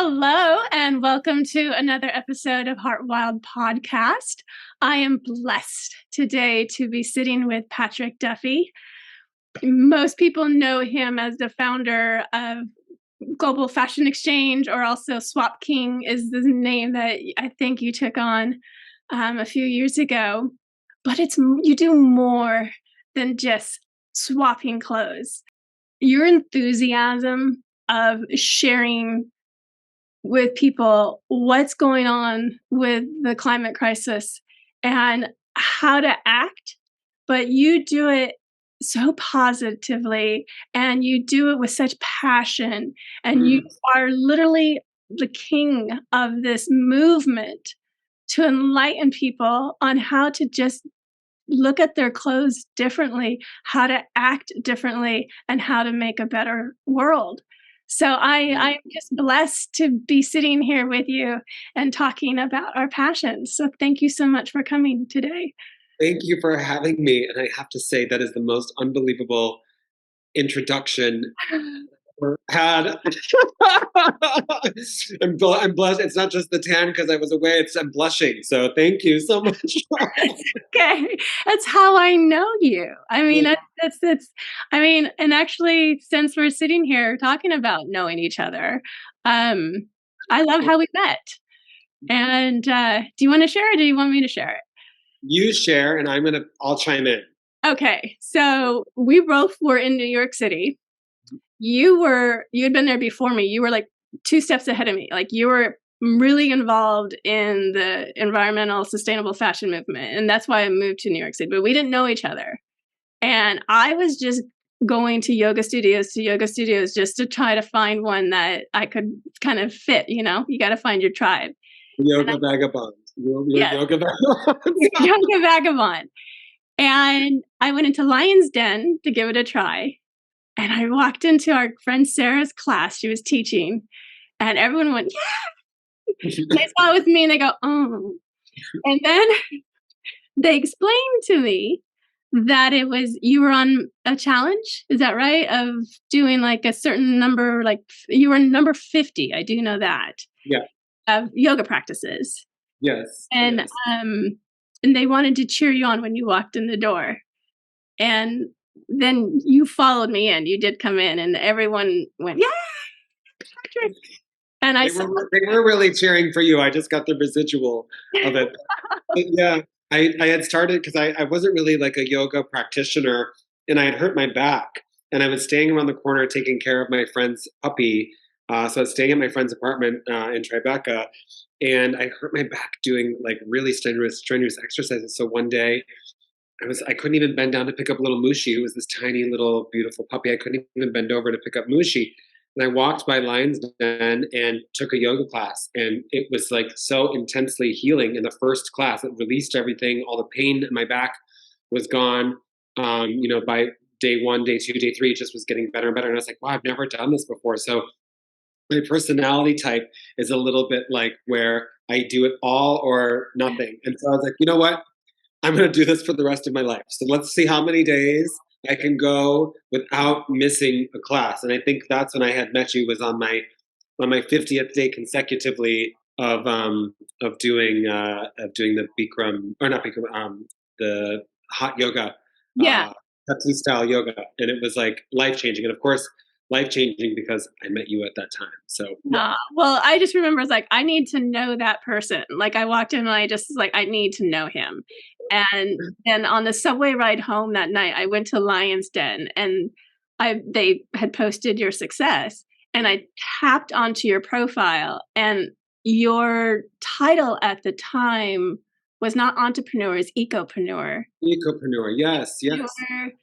Hello, and welcome to another episode of Heart Wild Podcast. I am blessed today to be sitting with Patrick Duffy. Most people know him as the founder of Global Fashion Exchange, or also Swap King is the name that I think you took on a few years ago. But you do more than just swapping clothes. Your enthusiasm of sharing with people what's going on with the climate crisis and how to act, but you do it so positively and you do it with such passion, and you are literally the king of this movement to enlighten people on how to just look at their clothes differently, how to act differently, and how to make a better world. So I'm just blessed to be sitting here with you and talking about our passions. So thank you so much for coming today. Thank you for having me. And I have to say, that is the most unbelievable introduction I've ever had. I'm blessed. It's not just the tan because I was away. I'm blushing. So thank you so much. Okay, that's how I know you. I mean, Yeah. that's. I mean, and actually, since we're sitting here talking about knowing each other, um, I love how we met. And do you want to share, or do you want me to share it? You share, and I'll chime in. Okay, so we both were in New York City. You had been there before me. You were like 2 steps ahead of me. Like, you were really involved in the environmental sustainable fashion movement, and that's why I moved to New York City. But we didn't know each other. And I was just going to yoga studios just to try to find one that I could kind of fit, you know? You got to find your tribe. Yoga vagabond. You're Yes, yoga vagabond. yoga vagabond. And I went into Lion's Den to give it a try. And I walked into our friend Sarah's class. She was teaching, and everyone went, yeah. They saw it with me and they go, oh. And then they explained to me that you were on a challenge. Is that right? Of doing like a certain number, like you were number 50. I do know that. Yeah. Of yoga practices. Yes. And Yes. And they wanted to cheer you on when you walked in the door. And then you followed me in. You did come in, and everyone went, "Yeah, Patrick!" And They were really cheering for you. I just got the residual of it. But yeah, I had started because I wasn't really like a yoga practitioner, and I had hurt my back, and I was staying around the corner taking care of my friend's puppy. So I was staying at my friend's apartment in Tribeca, and I hurt my back doing like really strenuous exercises. So one day I couldn't even bend down to pick up little Mushi, who was this tiny little beautiful puppy. I couldn't even bend over to pick up Mushi. And I walked by Lion's Den and took a yoga class, and it was like so intensely healing in the first class. It released everything. All the pain in my back was gone. By day 1, day 2, day 3, it just was getting better and better. And I was like, wow, I've never done this before. So my personality type is a little bit like where I do it all or nothing. And so I was like, you know what? I'm going to do this for the rest of my life. So let's see how many days I can go without missing a class. And I think that's when I had met you, was on my 50th day consecutively of doing the Bikram, or not Bikram, the hot yoga, yeah. Pepsi style yoga, and it was like life changing. And of course, life changing because I met you at that time. So Well, I just remember I was like, I need to know that person. Like, I walked in and I just was like, I need to know him. And then on the subway ride home that night, I went to Lion's Den, and they had posted your success, and I tapped onto your profile, and your title at the time was not entrepreneur, it's ecopreneur. ecopreneur, yes, yes.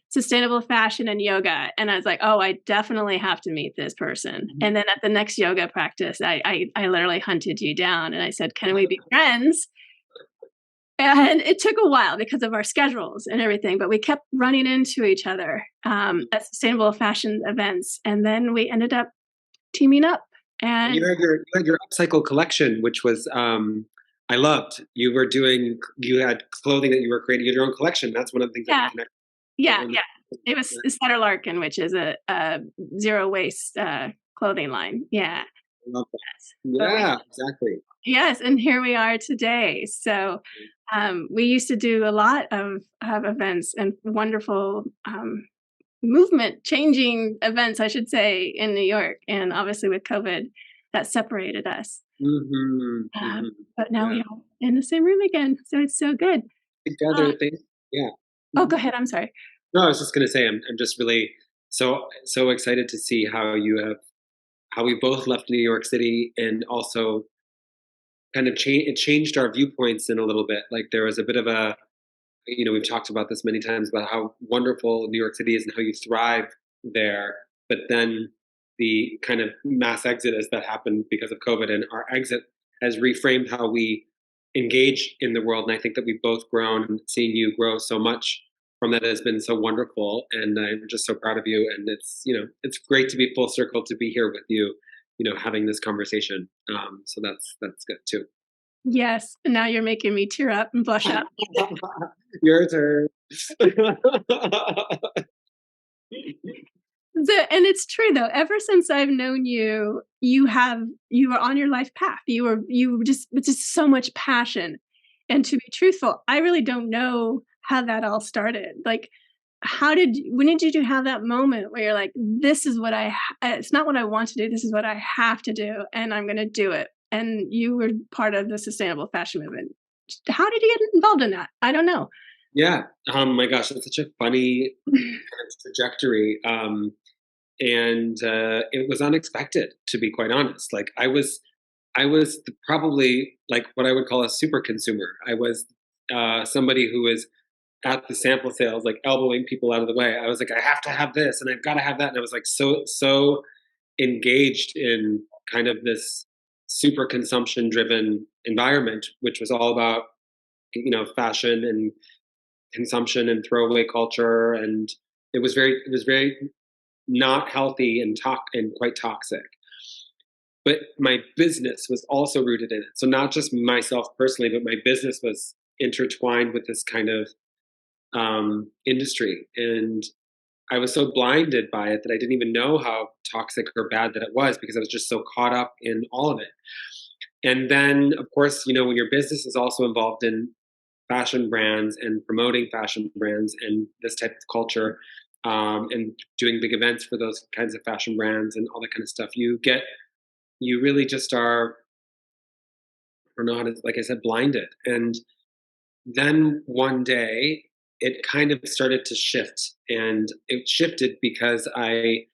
Sustainable fashion and yoga. And I was like, oh, I definitely have to meet this person. And then at the next yoga practice, I literally hunted you down and I said, can we be friends? And it took a while because of our schedules and everything, but we kept running into each other at sustainable fashion events. And then we ended up teaming up. And you had your upcycle collection, which was I loved. You had clothing that you were creating. You had your own collection. That's one of the things that we connected. Yeah. It was Sutter Larkin, which is a zero waste clothing line. Yeah. I love that. But Yeah, exactly. yes, and here we are today. So, we used to do a lot of events and wonderful, movement changing events, I should say, in New York, and obviously with COVID, that separated us. Mhm, Um, mhm. but now Yeah. we are in the same room again, so it's so good. Together, Uh things yeah. oh, Mhm. go ahead, I'm sorry. No, I was just gonna say I'm just really so excited to see how we both left New York City and also kind of it changed our viewpoints in a little bit. Like, there was a bit of a we've talked about this many times about how wonderful New York City is and how you thrive there. But then the kind of mass exodus that happened because of COVID and our exit has reframed how we engage in the world. And I think that we've both grown, and seeing you grow so much from that has been so wonderful. And I'm just so proud of you. And it's great to be full circle to be here with you, having this conversation. So that's good too. Yes, and now you're making me tear up and blush up. Your turn. And it's true though, ever since I've known you, you were on your life path. You were just with just so much passion. And to be truthful, I really don't know how that all started. Like, when did you have that moment where you're like, "This is what it's not what I want to do, this is what I have to do, and I'm gonna do it." And you were part of the sustainable fashion movement. How did you get involved in that? I don't know. Yeah. My gosh, that's such a funny kind of trajectory. And it was unexpected, to be quite honest. Like, I was probably like what I would call a super consumer. I was somebody who was at the sample sales, like elbowing people out of the way. I was like, I have to have this, and I've got to have that, and I was like so engaged in kind of this super consumption driven environment, which was all about fashion and consumption and throwaway culture, and it was very not healthy and quite toxic. But my business was also rooted in it. So not just myself personally, but my business was intertwined with this kind of industry. And I was so blinded by it that I didn't even know how toxic or bad that it was, because I was just so caught up in all of it. And then, of course, when your business is also involved in fashion brands and promoting fashion brands and this type of culture, and doing big events for those kinds of fashion brands and all that kind of stuff, you really just are, I don't know how to, like I said, blinded. And then one day it kind of started to shift, and it shifted because I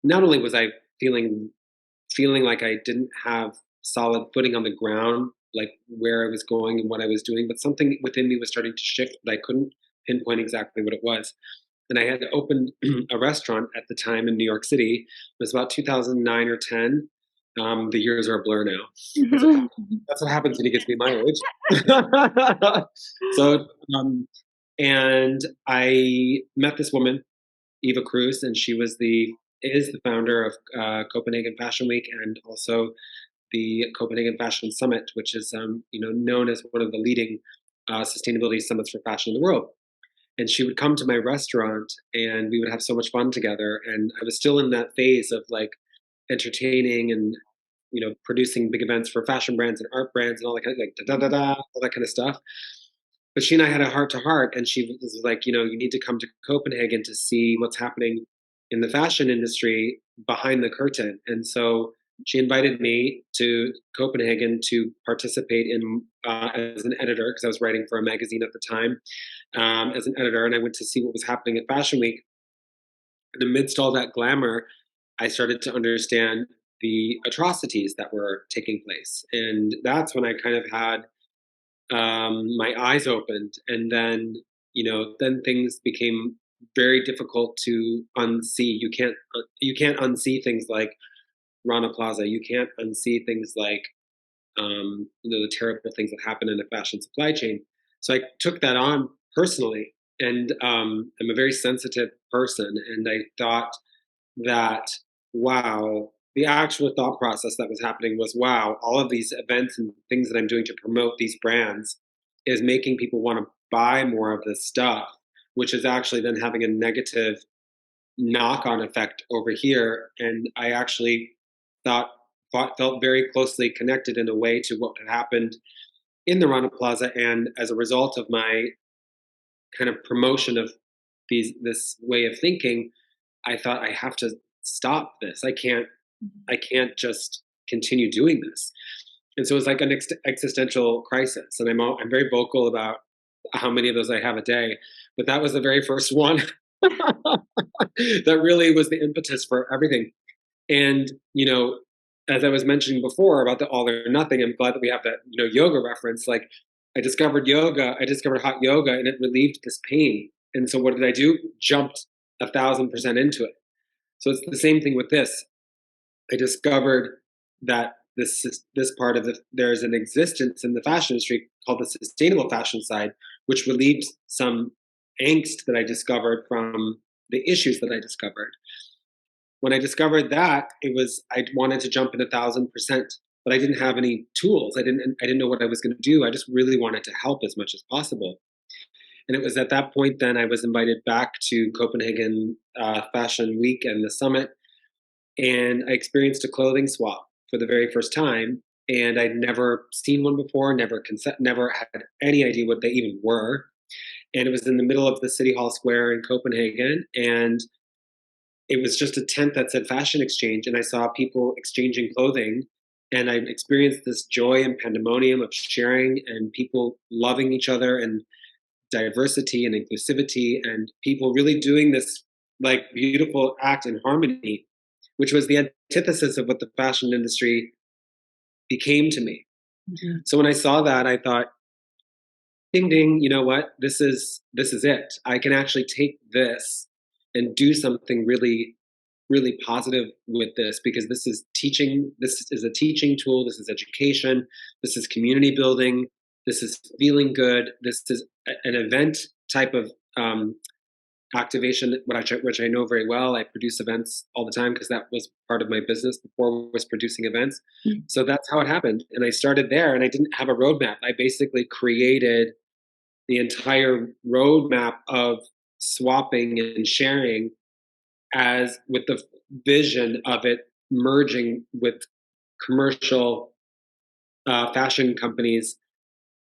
not only was I feeling like I didn't have solid footing on the ground, like where I was going and what I was doing, but something within me was starting to shift, but I couldn't pinpoint exactly what it was. And I had opened a restaurant at the time in New York City. It was about 2009 or 10. The years are a blur now. That's what, Mhm. that's what happens when you get to be my age. so, um, and I met this woman, Eva Cruz, and she is the founder of Copenhagen Fashion Week, and also the Copenhagen Fashion Summit, which is known as one of the leading sustainability summits for fashion in the world. And she would come to my restaurant, and we would have so much fun together. And I was still in that phase of like entertaining and producing big events for fashion brands and art brands and all that kind of like da da da da, all that kind of stuff. But she and I had a heart to heart, and she was like, you need to come to Copenhagen to see what's happening in the fashion industry behind the curtain. And so she invited me to Copenhagen to participate in as an editor, because I was writing for a magazine at the time, as an editor, and I went to see what was happening at Fashion Week. And amidst all that glamour, I started to understand the atrocities that were taking place, and that's when I kind of had my eyes opened. And then then things became very difficult to unsee. You can't unsee things like Rana Plaza. You can't unsee things like the terrible things that happen in a fashion supply chain. So I took that on personally, and I'm a very sensitive person, and I thought that, wow, the actual thought process that was happening was, wow, all of these events and things that I'm doing to promote these brands is making people want to buy more of this stuff, which is actually then having a negative knock on effect over here. And I actually thought felt very closely connected in a way to what had happened in the Rana Plaza. And as a result of my kind of promotion of this way of thinking, I thought I have to stop this. I can't just continue doing this. And so it was like an existential crisis. And I'm very vocal about how many of those I have a day, but that was the very first one that really was the impetus for everything. And, as I was mentioning before about the all or nothing, I'm glad that we have that, yoga reference. Like I discovered hot yoga and it relieved this pain. And so what did I do? Jumped 1,000% into it. So it's the same thing with this. I discovered that this part of there's an existence in the fashion industry called the sustainable fashion side, which relieved some angst that I discovered from the issues that I discovered. When I discovered that, I wanted to jump in 1,000%, but I didn't have any tools. I didn't know what I was going to do. I just really wanted to help as much as possible. And it was at that point then I was invited back to Copenhagen Fashion Week and the summit, and I experienced a clothing swap for the very first time. And I'd never seen one before, never had any idea what they even were. And it was in the middle of the City Hall Square in Copenhagen, and it was just a tent that said fashion exchange, and I saw people exchanging clothing, and I experienced this joy and pandemonium of sharing and people loving each other and diversity and inclusivity and people really doing this like beautiful act in harmony, which was the antithesis of what the fashion industry became to me. Mm-hmm. So when I saw that, I thought, ding ding, you know what? This is it. I can actually take this and do something really, really positive with this, because this is teaching. This is a teaching tool. This is education. This is community building. This is feeling good. This is an event type of activation, which I know very well. I produce events all the time because that was part of my business before, was producing events. Mm-hmm. So that's how it happened. And I started there, and I didn't have a roadmap. I basically created the entire roadmap of swapping and sharing, as with the vision of it merging with commercial fashion companies.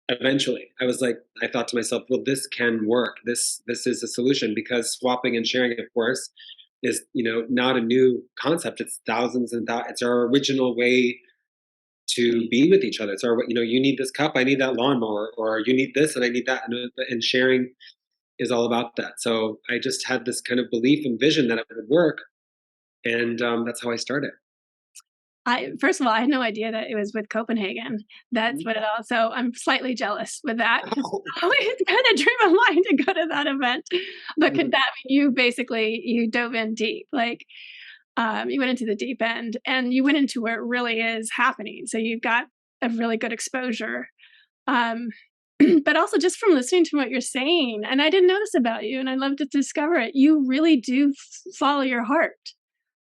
Eventually, I thought to myself, well, this can work. This is a solution, because swapping and sharing, of course, is not a new concept. It's thousands and it's our original way to be with each other. It's our, you need this cup, I need that lawnmower, or you need this and I need that, and sharing is all about that. So I just had this kind of belief and vision that it would work, and that's how I started. First of all, I had no idea that it was with Copenhagen. That's what it all. So I'm slightly jealous with that. Oh. It's kind of dream of mine to go to that event. But could that mean you dove in deep? Like you went into the deep end, and you went into where it really is happening. So you got a really good exposure. But also just from listening to what you're saying, and I didn't know this about you, and I love to discover it. You really do follow your heart.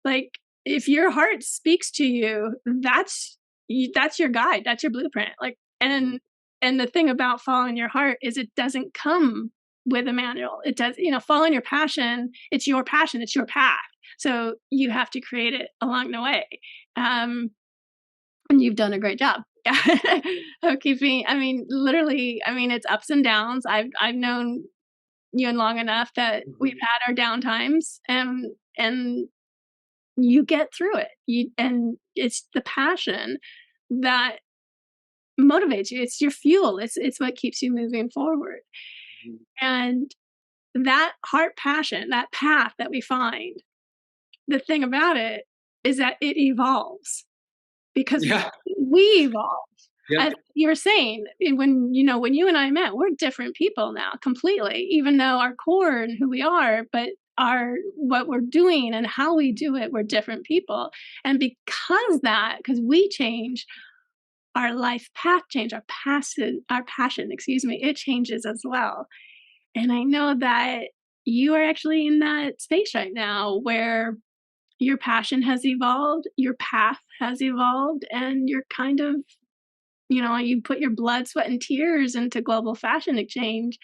Like, if your heart speaks to you, that's your guide, that's your blueprint. Like, and the thing about following your heart is it doesn't come with a manual. It does, following your passion, it's your passion, it's your path. So you have to create it along the way. And you've done a great job. Of keeping, literally, it's ups and downs. I've known you long enough that we've had our down times, and you get through it. And it's the passion that motivates you. It's your fuel. It's what keeps you moving forward. Mm-hmm. And that heart passion, that path that we find, the thing about it is that it evolves, because we evolve. Yeah. As you were saying, when you and I met, we're different people now completely, even though our core and who we are, but what we're doing and how we do it, we're different people. And because we change, our life path change, our passion, it changes as well. And I know that you are actually in that space right now where your passion has evolved, your path has evolved, and you're kind of, you put your blood, sweat, and tears into global fashion exchange,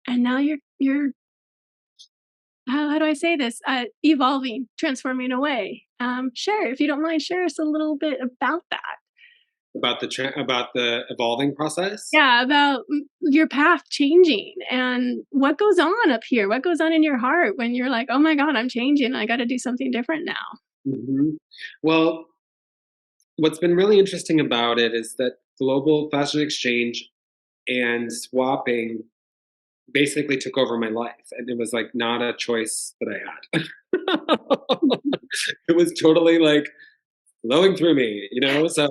and now you're how do I say this? Evolving, transforming away. Sure, if you don't mind, share us a little bit about that. About the evolving process. Yeah, about your path changing and what goes on up here. What goes on in your heart when you're like, oh my God, I'm changing. I got to do something different now. Hmm. Well, what's been really interesting about it is that global fashion exchange and swapping basically took over my life, and it was like not a choice that I had. It was totally like flowing through me, so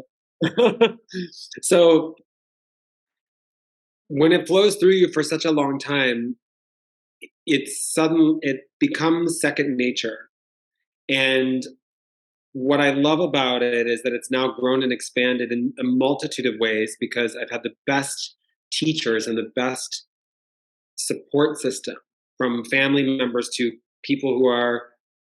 so when it flows through you for such a long time, it becomes second nature. And what I love about it is that it's now grown and expanded in a multitude of ways because I've had the best teachers and the best support system, from family members to people who are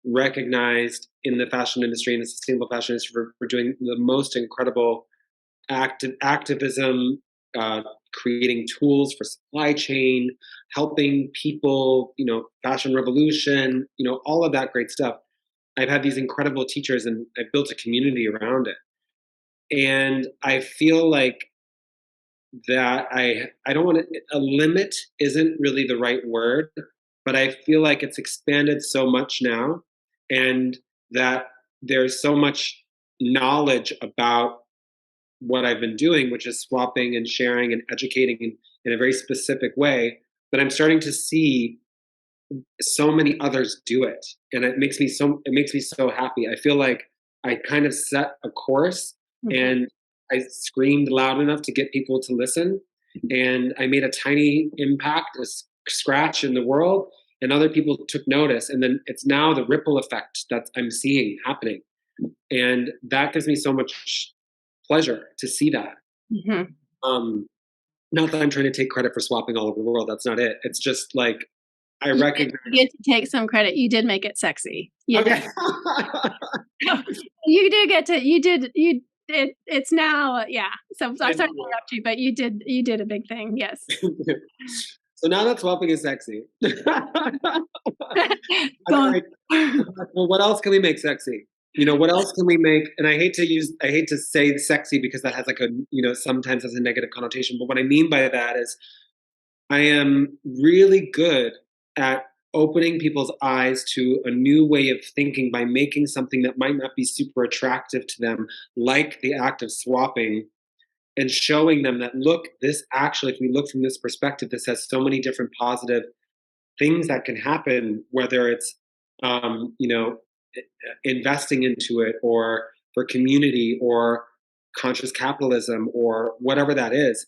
recognized in the fashion industry and the sustainable fashion industry for doing the most incredible activism, creating tools for supply chain, helping people, fashion revolution, all of that great stuff. I've had these incredible teachers and I've built a community around it. And I feel like that I don't want to, a limit isn't really the right word, but I feel like it's expanded so much now, and that there's so much knowledge about what I've been doing, which is swapping and sharing and educating in a very specific way, that I'm starting to see so many others do it, and it makes me so happy. I feel like I kind of set a course, and I screamed loud enough to get people to listen, and I made a tiny impact, a scratch in the world, and other people took notice, and then it's now the ripple effect that I'm seeing happening, and that gives me so much pleasure to see that. Mm-hmm. um Not that I'm trying to take credit for swapping all over the world, that's not it. It's just like I You get, recognize. you get to take some credit. You did make it sexy. You did. Okay. You do get to. You did. You. It's now. Yeah. So I'm sorry to Thank you. interrupt you, but you did. You did a big thing. Yes. So now that swapping is sexy. I'm Go like, on. well, what else can we make sexy? What else can we make? And I hate to say sexy because that has like a, sometimes has a negative connotation. But what I mean by that is I am really good at opening people's eyes to a new way of thinking by making something that might not be super attractive to them, like the act of swapping, and showing them that, look, this actually, if we look from this perspective, this has so many different positive things that can happen, whether it's, investing into it, or for community, or conscious capitalism, or whatever that is.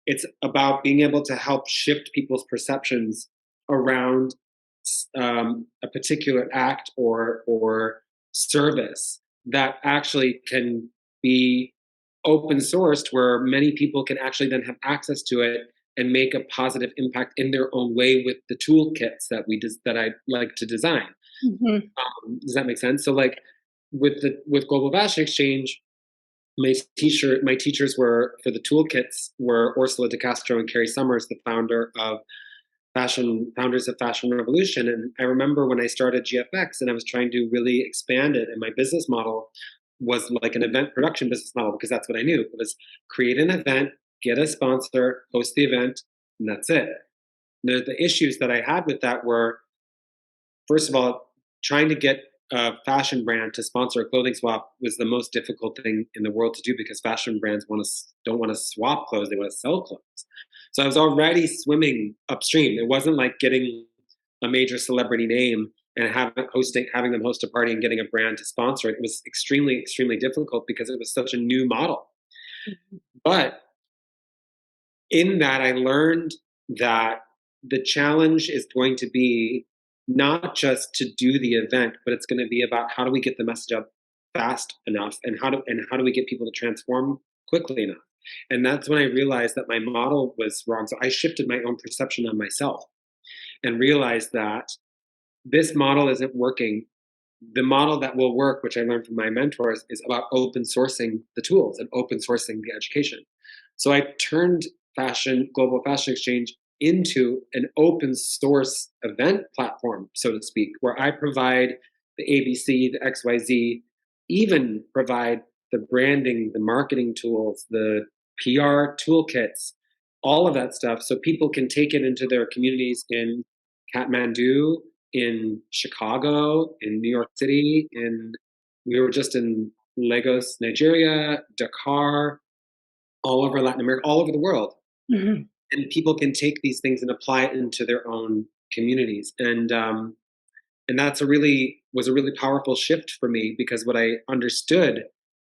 It's about being able to help shift people's perceptions around a particular act or service that actually can be open sourced, where many people can actually then have access to it and make a positive impact in their own way with the toolkits that I like to design. Mhm. Does that make sense? So, like with Global Fashion Exchange, my teachers were for the toolkits were Ursula De Castro and Carrie Summers, the founders of Fashion Revolution. And I remember when I started GFX and I was trying to really expand it, and my business model was like an event production business model, because that's what I knew. It was create an event, get a sponsor, host the event, and that's it. The issues that I had with that were, first of all, trying to get a fashion brand to sponsor a clothing swap was the most difficult thing in the world to do, because fashion brands don't want to swap clothes; they want to sell clothes. So I was already swimming upstream. It wasn't like getting a major celebrity name and having them host a party and getting a brand to sponsor it. It was extremely, extremely difficult because it was such a new model. But in that, I learned that the challenge is going to be not just to do the event, but it's going to be about how do we get the message up fast enough, and how do we get people to transform quickly enough. And that's when I realized that my model was wrong. So I shifted my own perception on myself and realized that this model isn't working. The model that will work, which I learned from my mentors, is about open sourcing the tools and open sourcing the education. So I turned Global Fashion Exchange into an open source event platform, so to speak, where I provide the ABC, the XYZ, even provide the branding, the marketing tools, the PR toolkits, all of that stuff, so people can take it into their communities in Kathmandu, in Chicago, in New York City, we were just in Lagos, Nigeria, Dakar, all over Latin America, all over the world. Mm-hmm. And people can take these things and apply it into their own communities. And that's was a really powerful shift for me, because what I understood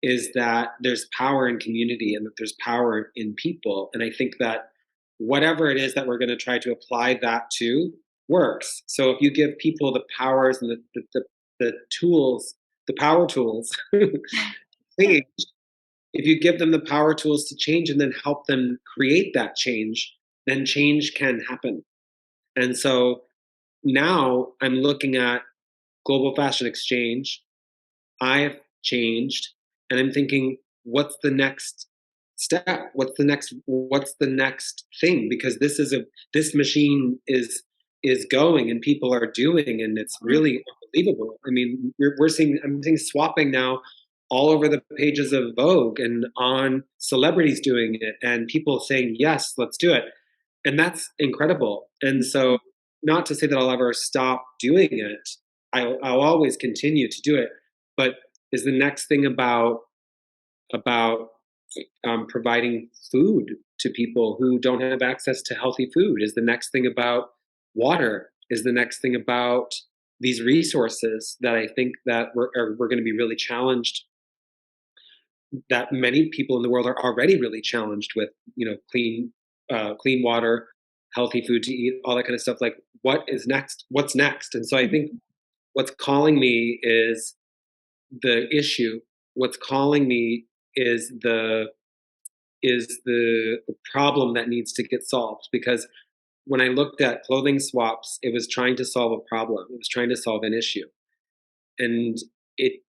is that there's power in community and that there's power in people. And I think that whatever it is that we're going to try to apply that to works. So if you give people the powers and the tools, the power tools, change, if you give them the power tools to change and then help them create that change, then change can happen. And so now I'm looking at Global Fashion Exchange. I've changed, and I'm thinking, what's the next step? What's the next thing? Because this machine is going and people are doing, and it's really unbelievable. I mean, I'm seeing swapping now all over the pages of Vogue and on celebrities doing it and people saying, yes, let's do it. And that's incredible. And so, not to say that I'll ever stop doing it, I'll always continue to do it. But is the next thing about providing food to people who don't have access to healthy food? Is the next thing about water? Is the next thing about these resources that I think that we're going to be really challenged, that many people in the world are already really challenged with, clean water, healthy food to eat, all that kind of stuff. Like, what is next? What's next? And so I think what's calling me is the issue. What's calling me is the problem that needs to get solved. Because when I looked at clothing swaps, it was trying to solve a problem. It was trying to solve an issue. And it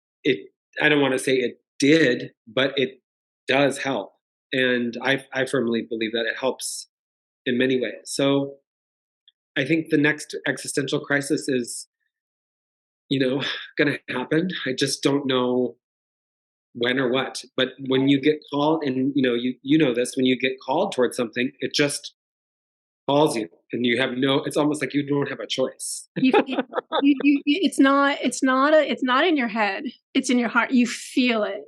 I don't want to say it did, but it does help. And I firmly believe that it helps in many ways. So I think the next existential crisis is, going to happen. I just don't know when or what. But when you get called, and you know this, when you get called towards something, it just calls you, and you have it's almost like you don't have a choice. It's not in your head, it's in your heart. You feel it,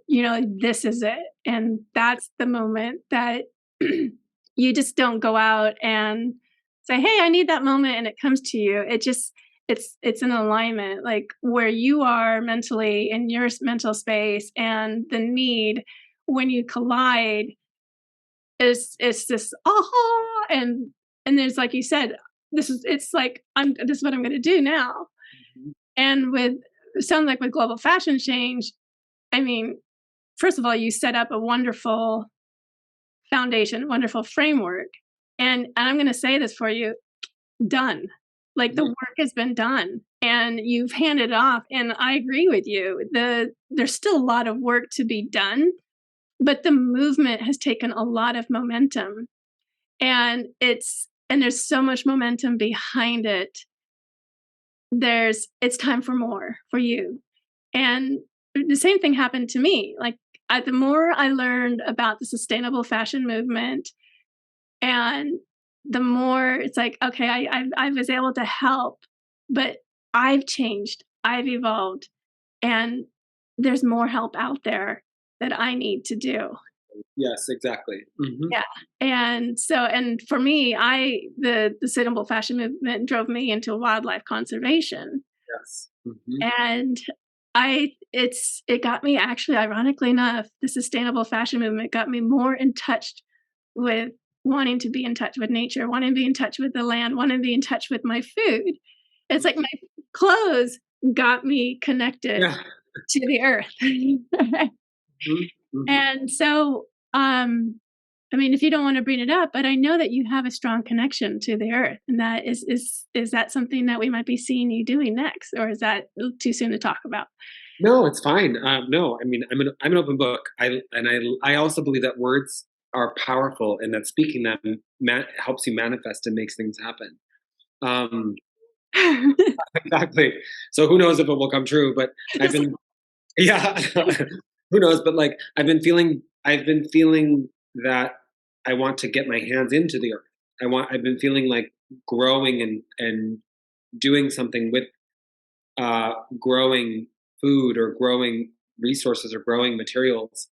this is it. And that's the moment that you just don't go out and say, hey, I need that moment, and it comes to you. It's an alignment, like where you are mentally in your mental space, and the need, when you collide, it's this aha, and there's, like you said, this is what I'm going to do now. Mm-hmm. And it sounds like with Global Fashion Change, I mean, first of all, you set up a wonderful foundation, wonderful framework, and I'm going to say this for you, done. Like, the work has been done and you've handed off. And I agree with you. There's still a lot of work to be done, but the movement has taken a lot of momentum, and there's so much momentum behind it. It's time for more for you. And the same thing happened to me. Like, the more I learned about the sustainable fashion movement, and the more it's like, okay, I was able to help, but I've changed, I've evolved, and there's more help out there that I need to do. Yes, exactly. Mm-hmm. Yeah. And for me, the sustainable fashion movement drove me into wildlife conservation. Yes. Mm-hmm. And it got me, actually, ironically enough, the sustainable fashion movement got me more in touch with wanting to be in touch with nature, wanting to be in touch with the land, wanting to be in touch with my food. It's like my clothes got me connected to the earth. Mm-hmm. And so, I mean, if you don't want to bring it up, but I know that you have a strong connection to the earth, and that is that something that we might be seeing you doing next, or is that too soon to talk about? No, it's fine. No, I mean, I'm an open book. I also believe that words are powerful, and that speaking them helps you manifest and makes things happen. Um, exactly. So who knows if it will come true? But I've been, yeah, who knows? But like I've been feeling that I want to get my hands into the earth. I've been feeling like growing and doing something with growing food or growing resources or growing materials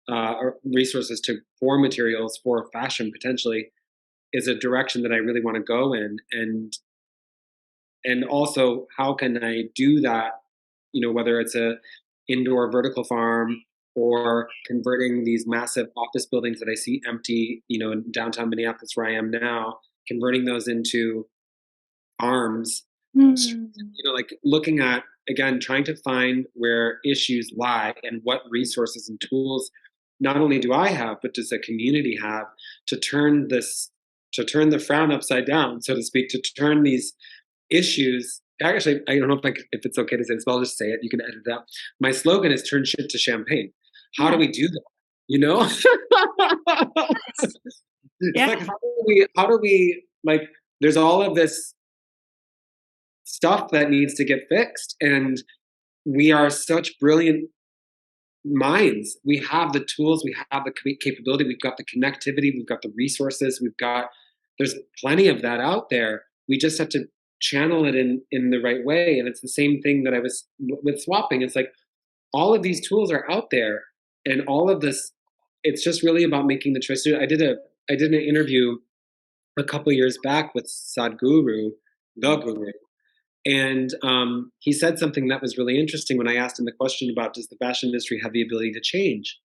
or resources to for materials for fashion potentially is a direction that I really want to go in. And also how can I do that, whether it's a indoor vertical farm or converting these massive office buildings that I see empty, in downtown Minneapolis where I am now, converting those into farms, Mm. like looking at, again, trying to find where issues lie and what resources and tools not only do I have, but does the community have to turn the frown upside down, so to speak, to turn these issues. Actually, I don't know if it's okay to say this, but I'll just say it. You can edit it out. My slogan is turn shit to champagne. How do we do that? It's Yeah. like, how do we, like, there's all of this stuff that needs to get fixed. And we are such brilliant minds. We have the tools, we have the capability, we've got the connectivity, we've got the resources, there's plenty of that out there. We just have to channel it in the right way. And it's the same thing that I was with swapping. It's like all of these tools are out there, and all of this, it's just really about making the choice. I did an interview a couple years back with Sadhguru, the guru, and he said something that was really interesting when I asked him the question about, does the fashion industry have the ability to change?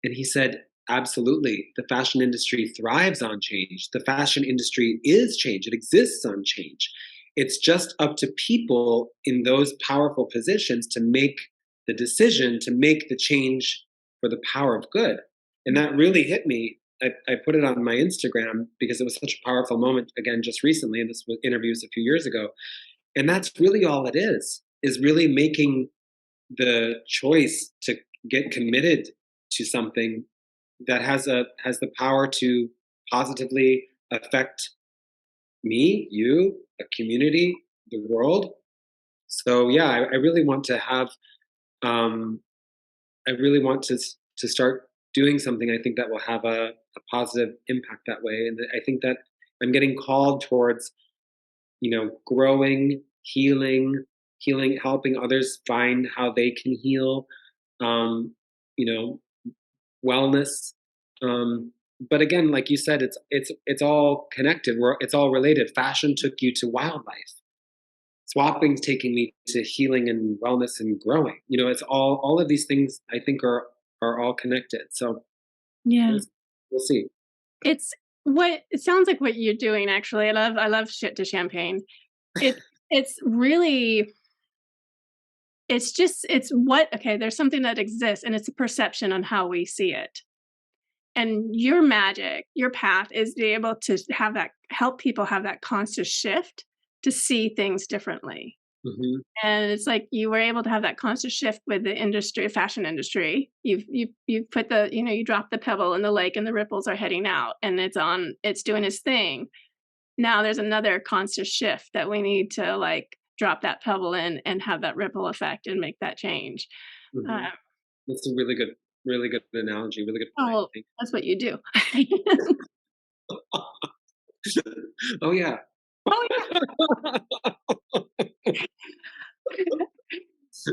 And he said, absolutely. The fashion industry thrives on change. The fashion industry is change. It exists on change. It's just up to people in those powerful positions to make the decision to make the change for the power of good. And that really hit me. I put it on my Instagram because it was such a powerful moment, again, just recently, and this was interviews a few years ago. And that's really all it is really making the choice to get committed to something that has the power to positively affect me, you, a community, the world. So yeah, I really want to have I really want to start doing something I think that will have a positive impact that way. And I think that I'm getting called towards, growing, healing, helping others find how they can heal, um, you know, wellness. But again, like you said, it's all connected. It's all related. Fashion took you to wildlife. Swapping's taking me to healing and wellness and growing. It's all of these things I think are all connected. So Yeah. we'll see. It sounds like what you're doing, actually. I love shit to champagne. It's really, there's something that exists, and it's a perception on how we see it. And your magic, your path is to be able to help people have that conscious shift to see things differently. Hmm. And it's like you were able to have that conscious shift with the industry, fashion industry. You've put you drop the pebble in the lake and the ripples are heading out, and it's doing its thing. Now there's another conscious shift that we need to like drop that pebble in and have that ripple effect and make that change. Hmm. Uh, That's a really good analogy, really good point. well, that's what you do. Oh yeah. Oh,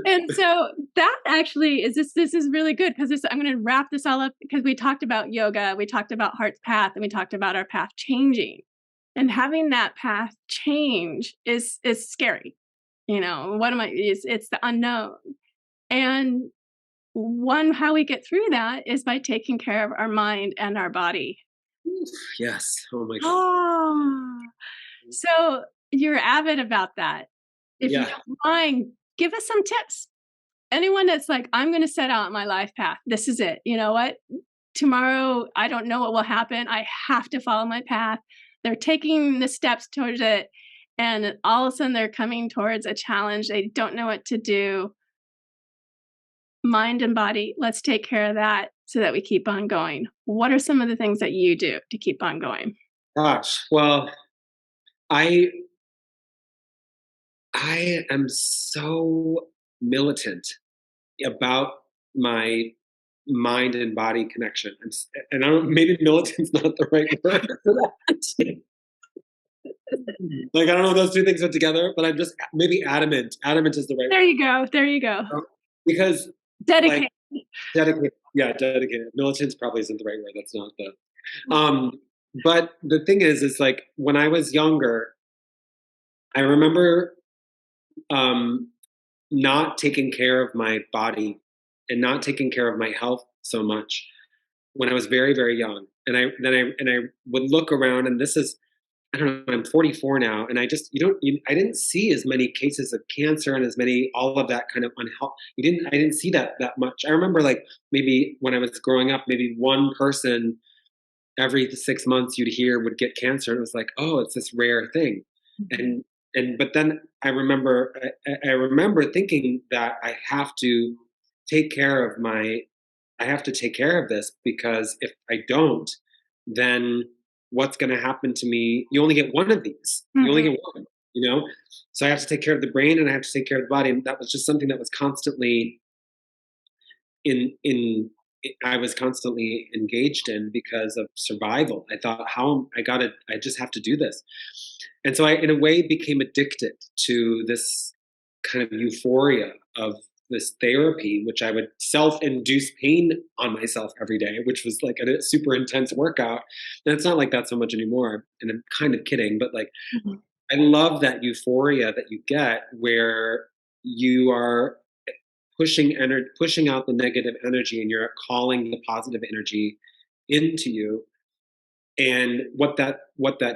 and so that actually this is really good because I'm going to wrap this all up because we talked about yoga, we talked about heart's path, and we talked about our path changing. And having that path change is scary. It's the unknown. And how we get through that is by taking care of our mind and our body. Yes. Oh my god. Oh, so you're avid about that. If you Yeah. don't mind, give us some tips. Anyone that's like, I'm going to set out my life path. This is it. You know what? Tomorrow, I don't know what will happen. I have to follow my path. They're taking the steps towards it. And all of a sudden, they're coming towards a challenge. They don't know what to do. Mind and body, let's take care of that. so that we keep on going. What are some of the things that you do to keep on going? Gosh, well, I I am so militant about my mind and body connection. And I don't, maybe militant's not the right word for that. Like, I don't know if those two things are together, but I'm just maybe adamant. Adamant is the right There you go. There you go. word. Because, like, Dedicate. dedicated. Yeah, dedicated. Militant probably isn't the right word. That's not the. Um, but the thing is like when I was younger, I remember um, not taking care of my body and not taking care of my health so much when I was very, very young. And I would look around, and this is, I don't know, I'm 44 now, and I just I didn't see as many cases of cancer and as many all of that kind of unhealth. I didn't see that much. I remember like maybe when I was growing up, maybe one person every 6 months you'd hear would get cancer, and it was like, oh, it's this rare thing. And but then I remember thinking that take care of my I have to take care of this, because if I don't, then what's going to happen to me? You only get one of these. You only Mhm. get one, you know? So I have to take care of the brain and I have to take care of the body. And that was just something that was constantly in I was constantly engaged in because of survival. I thought, I just have to do this. And so I, in a way, became addicted to this kind of euphoria of this therapy, which I would self-induce pain on myself every day, which was like a super intense workout. And it's not like that so much anymore. And I'm kind of kidding, but like, Mhm. I love that euphoria that you get where you are pushing out the negative energy, and you're calling the positive energy into you. And what that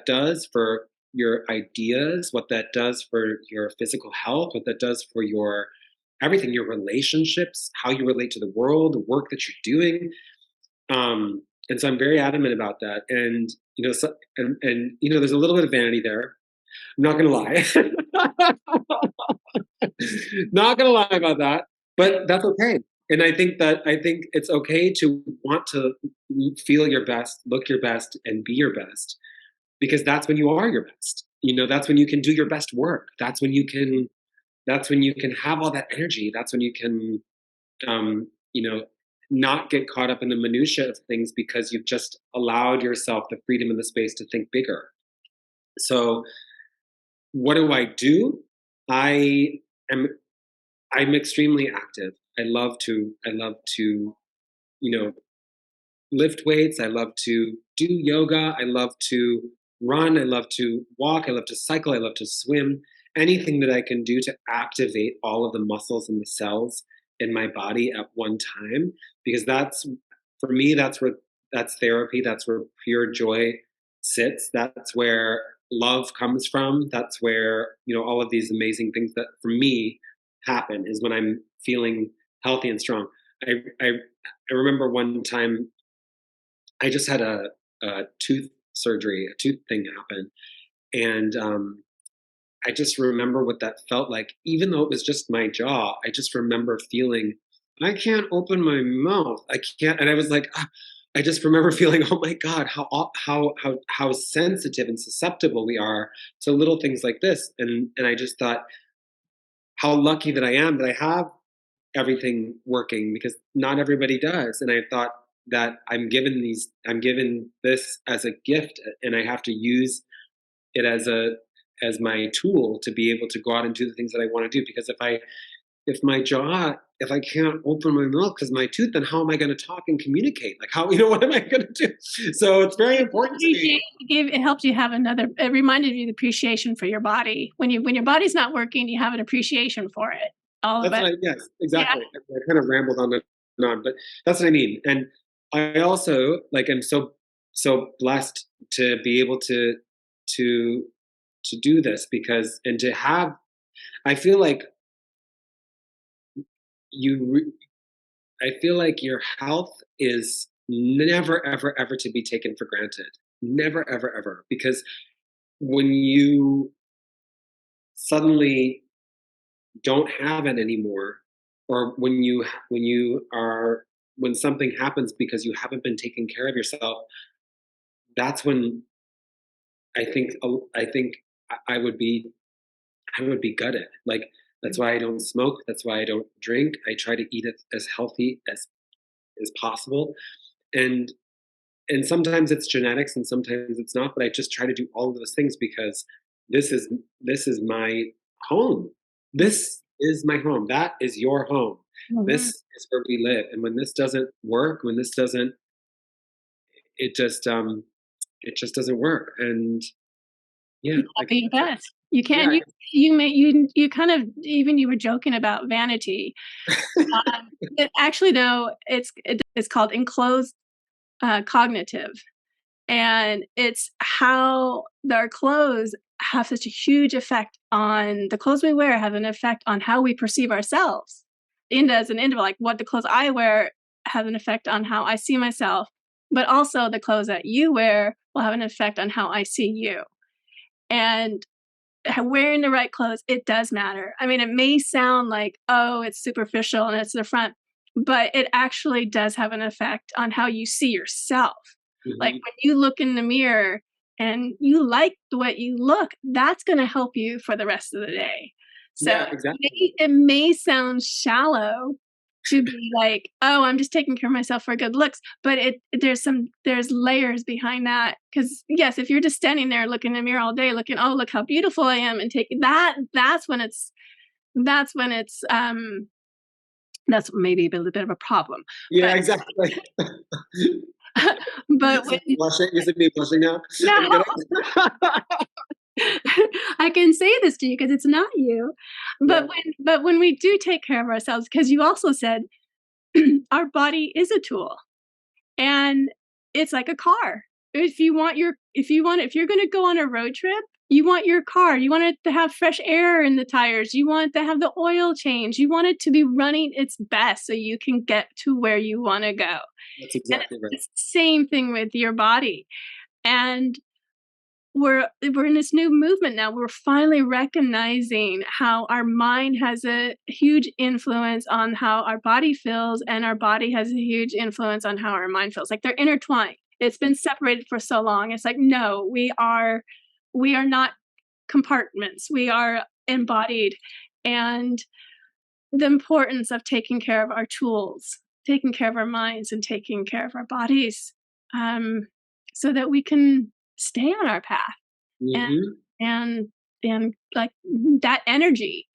does for your ideas, what that does for your physical health, what that does for your everything, your relationships, how you relate to the world, the work that you're doing. And so I'm very adamant about that. And there's a little bit of vanity there. I'm not gonna lie. Not gonna lie about that, but that's okay. And I think it's okay to want to feel your best, look your best, and be your best, because that's when you are your best. That's when you can do your best work. That's when you can have all that energy. That's when you can um, you know, not get caught up in the minutia of things, because you've just allowed yourself the freedom and the space to think bigger. So what do I do? I am I'm extremely active. I love to, you know, lift weights. I love to do yoga. I love to run. I love to walk. I love to cycle. I love to swim. Anything that I can do to activate all of the muscles and the cells in my body at one time, because for me, that's therapy. That's where pure joy sits. That's where love comes from. That's where, all of these amazing things that for me happen, is when I'm feeling healthy and strong. I, I, I remember one time I just had a tooth surgery, a tooth thing happen. And I just remember what that felt like. Even though it was just my jaw, I just remember feeling, I can't open my mouth. I can't. And I was like, I just remember feeling, oh my God, how sensitive and susceptible we are to little things like this. And I just thought, how lucky that I am that I have everything working, because not everybody does. And I thought that I'm given this as a gift, and I have to use it as my tool to be able to go out and do the things that I want to do. Because if I can't open my mouth because my tooth, then how am I going to talk and communicate? Like, what am I going to do? So it's very important to me. It helped you have it reminded you the appreciation for your body. When your body's not working, you have an appreciation for it. All of That's it. what yes, Yeah. exactly. I kind of rambled on and on, but that's what I mean. And I also am so blessed to be able to do this, because and to have I feel like you I feel like your health is never ever ever to be taken for granted. Never ever ever, because when you suddenly don't have it anymore, or when you are when something happens because you haven't been taking care of yourself, that's when I think I would be gutted. Like that's why I don't smoke. That's why I don't drink. I try to eat it as healthy as possible. And sometimes it's genetics and sometimes it's not, but I just try to do all of those things because this is this is my home. This is my home. That is your home. This Mhm. is where we live. And when this doesn't work, when this doesn't, it just it just doesn't work. And yeah, You I can't be your guess best. You can't yeah, you kind of even you were joking about vanity. It actually, though, it's called enclosed, cognitive, and it's how our clothes have such a huge effect on the clothes we wear have an effect on how we perceive ourselves. And as an individual, like, what the clothes I wear have an effect on how I see myself, but also the clothes that you wear will have an effect on how I see you. And wearing the right clothes, it does matter. I mean, it may sound like, oh, it's superficial and it's the front, but it actually does have an effect on how you see yourself. Like mhm. when you look in the mirror and you like the way you look, that's going to help you for the rest of the day. So Yeah, exactly. it may sound shallow to be like, oh, I'm just taking care of myself for good looks, but there's layers behind that. Because yes, if you're just standing there looking in the mirror all day, looking, oh, look how beautiful I am, and taking that, that's when that's maybe a little bit of a problem. Yeah, But exactly. but So when blushing, you see me blushing now? no, I'm gonna I can say this to you because it's not you. yeah. But when we do take care of ourselves, because you also said our body is a tool. And it's like a car. If you're gonna go on a road trip, you want your car, you want it to have fresh air in the tires, you want it to have the oil change, you want it to be running its best so you can get to where you wanna go. That's And exactly right. it's the same thing with your body. And we're in this new movement now. We're finally recognizing how our mind has a huge influence on how our body feels, and our body has a huge influence on how our mind feels. Like they're intertwined. It's been separated for so long. It's like, no, we are not compartments. We are embodied. And the importance of taking care of our tools, taking care of our minds, and taking care of our bodies, um, so that we can stay on our path and Mhm. and like that energy.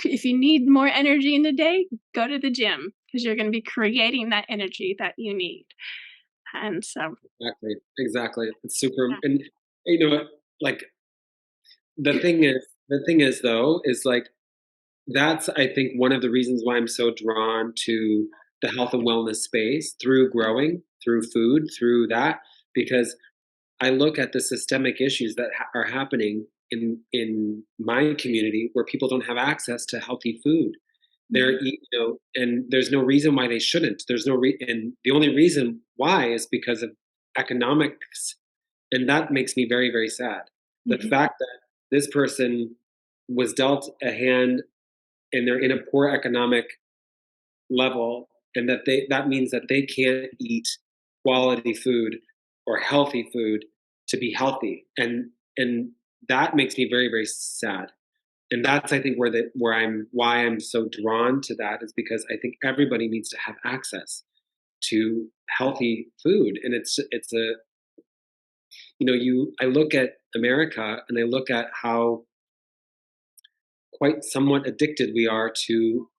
If you need more energy in the day, go to the gym because you're going to be creating that energy that you need. And so, Exactly, exactly. It's super and you know what, like, the thing is though, is like that's I think one of the reasons why I'm so drawn to the health and wellness space through growing, through food, through that, because I look at the systemic issues that are happening in my community where people don't have access to healthy food. mhm, And there's no reason why they shouldn't. And the only reason why is because of economics, and that makes me very, very sad. The mhm, fact that this person was dealt a hand and they're in a poor economic level, and that means that they can't eat quality food or healthy food to be healthy, and that makes me very, very sad. And that's I think where I'm why I'm so drawn to that is because I think everybody needs to have access to healthy food. And it's a you I look at America and I look at how quite somewhat addicted we are to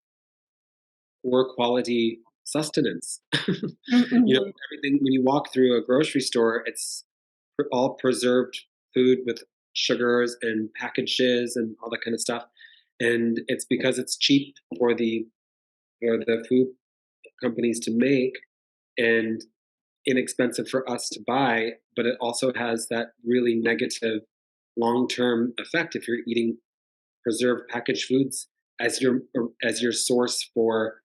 poor quality sustenance. mhm, Everything when you walk through a grocery store, it's all preserved food with sugars and packages and all that kind of stuff. And it's because it's cheap for the food companies to make and inexpensive for us to buy, but it also has that really negative long-term effect if you're eating preserved packaged foods as your source for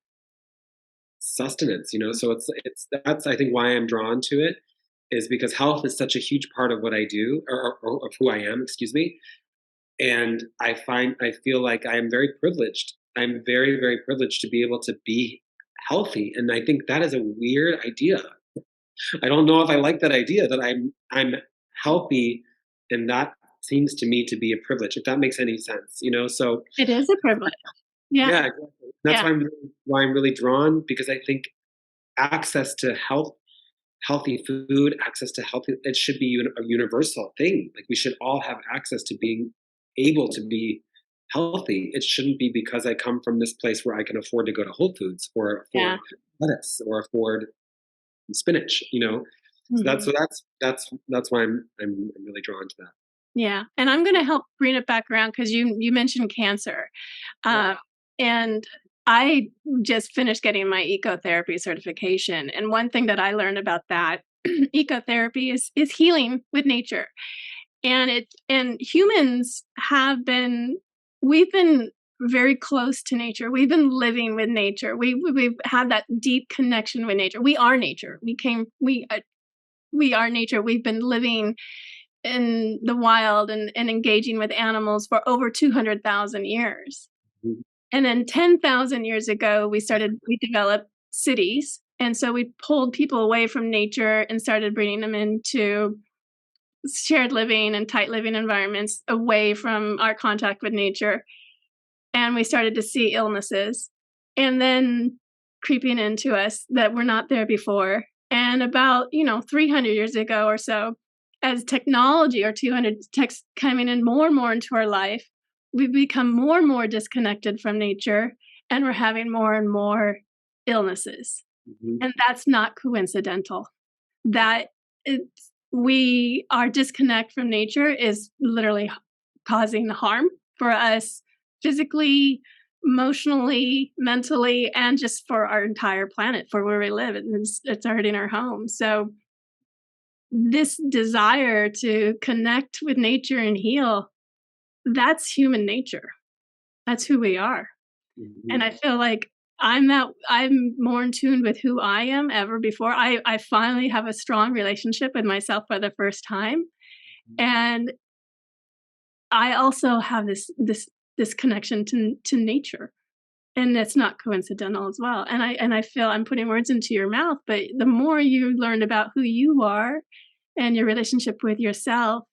sustenance. So it's that's I think why I'm drawn to it is because health is such a huge part of what I do or of who I am, excuse me. And I feel like I am very privileged. I'm very, very privileged to be able to be healthy. And I think that is a weird idea. I don't know if I like that idea that I'm healthy, and that seems to me to be a privilege, if that makes any sense, you know? So It is a privilege. Yeah. yeah, exactly. That's Yeah. why I'm really drawn, because I think access to healthy food, access to healthy, it should be a universal thing. Like we should all have access to being able to be healthy. It shouldn't be because I come from this place where I can afford to go to Whole Foods or Yeah. afford lettuce or afford spinach, you know? Mhm. That's why I'm really drawn to that. Yeah, and I'm gonna help bring it back around because you mentioned cancer, Yeah. um, and I just finished getting my ecotherapy certification, and one thing that I learned about that ecotherapy is healing with nature, and humans we've been very close to nature. We've been living with nature. We've had that deep connection with nature. We are nature. We are nature. We've been living in the wild and engaging with animals for over 200,000 years. Mhm. And then 10,000 years ago, we developed cities. And so we pulled people away from nature and started bringing them into shared living and tight living environments away from our contact with nature. And we started to see illnesses and then creeping into us that were not there before. And about, 300 years ago or so, as technology or 200 techs coming in more and more into our life, we've become more and more disconnected from nature and we're having more and more illnesses. Mhm. And that's not coincidental. That it's we our disconnect from nature is literally causing harm for us physically, emotionally, mentally, and just for our entire planet, for where we live. It's hurting our home. So this desire to connect with nature and heal, that's human nature. That's who we are. And Mhm. I feel like I'm more in tune with who I am ever before. I finally have a strong relationship with myself for the first time, and I also have this connection to nature, and that's not coincidental as well. And I feel I'm putting words into your mouth, but the more you learn about who you are and your relationship with yourself,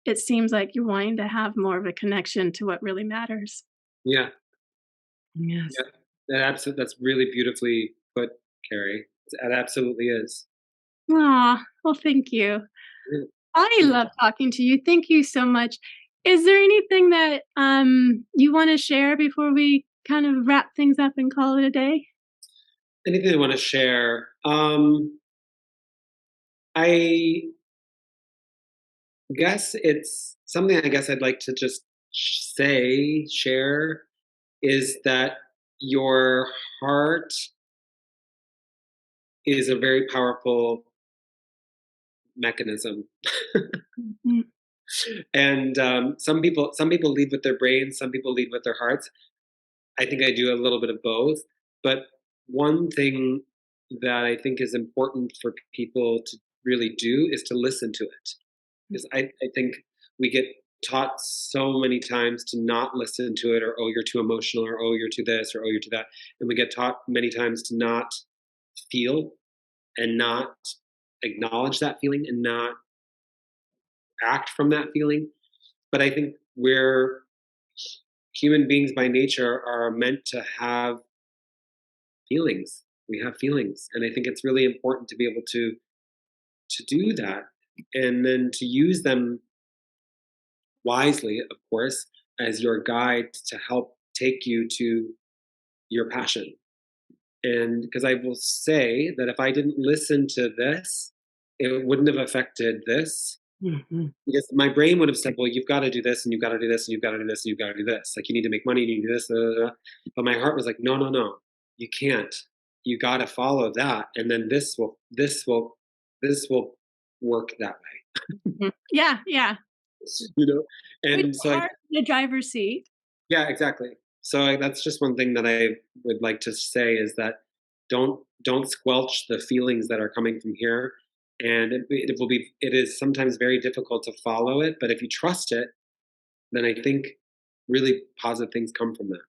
it seems like you're wanting to have more of a connection to what really matters. Yeah, Yes. yeah. That's really beautifully put, Carrie. It absolutely is. Aw, well, thank you. Yeah. I Yeah. love talking to you. Thank you so much. Is there anything that, you wanna share before we kind of wrap things up and call it a day? Anything I want to share? I guess it's something I guess I'd like to just share is that your heart is a very powerful mechanism. Mhm. And some people lead with their brains, some people lead with their hearts. I think I do a little bit of both. But one thing that I think is important for people to really do is to listen to it. Because I think we get taught so many times to not listen to it, or oh, you're too emotional, or oh, you're too this, or oh, you're too that. And we get taught many times to not feel and not acknowledge that feeling and not act from that feeling. But I think we're human beings by nature are meant to have feelings. We have feelings, and I think it's really important to be able to do that, and then to use them wisely, of course, as your guide to help take you to your passion. And because I will say that if I didn't listen to this, it wouldn't have affected this. Mhm. Because my brain would have said, well, you've got to do this, and you've got to do this, and you've got to do this, and you've got to do this. Like, you need to make money, you need to do this. But my heart was like, no, no, no, you can't. You got to follow that. And then this will work that Mhm. Yeah, yeah. way, you know? Put And your so, heart in the driver's seat. yeah, exactly. So that's just one thing that I would like to say is that don't squelch the feelings that are coming from here. And it is sometimes very difficult to follow it, but if you trust it, then I think really positive things come from that.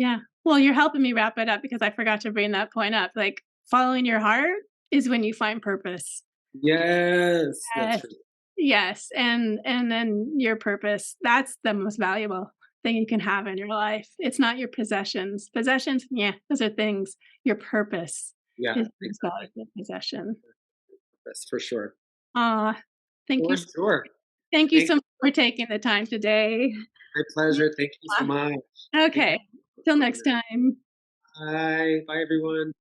Yeah. Well, you're helping me wrap it up because I forgot to bring that point up. Like, following your heart is when you find purpose. Yes, that's Yes. true. Yes, and then your purpose, that's the most valuable thing you can have in your life. It's not your possessions. Possessions, yeah, those are things. Your purpose Yeah, is the most exactly. valuable possession. That's for sure. Aw, thank you For s sure. thank you Thank so you. much for taking the time today. My pleasure. Thank you so Yeah. much. Thank you. Okay. Till next time. Bye. Bye, everyone.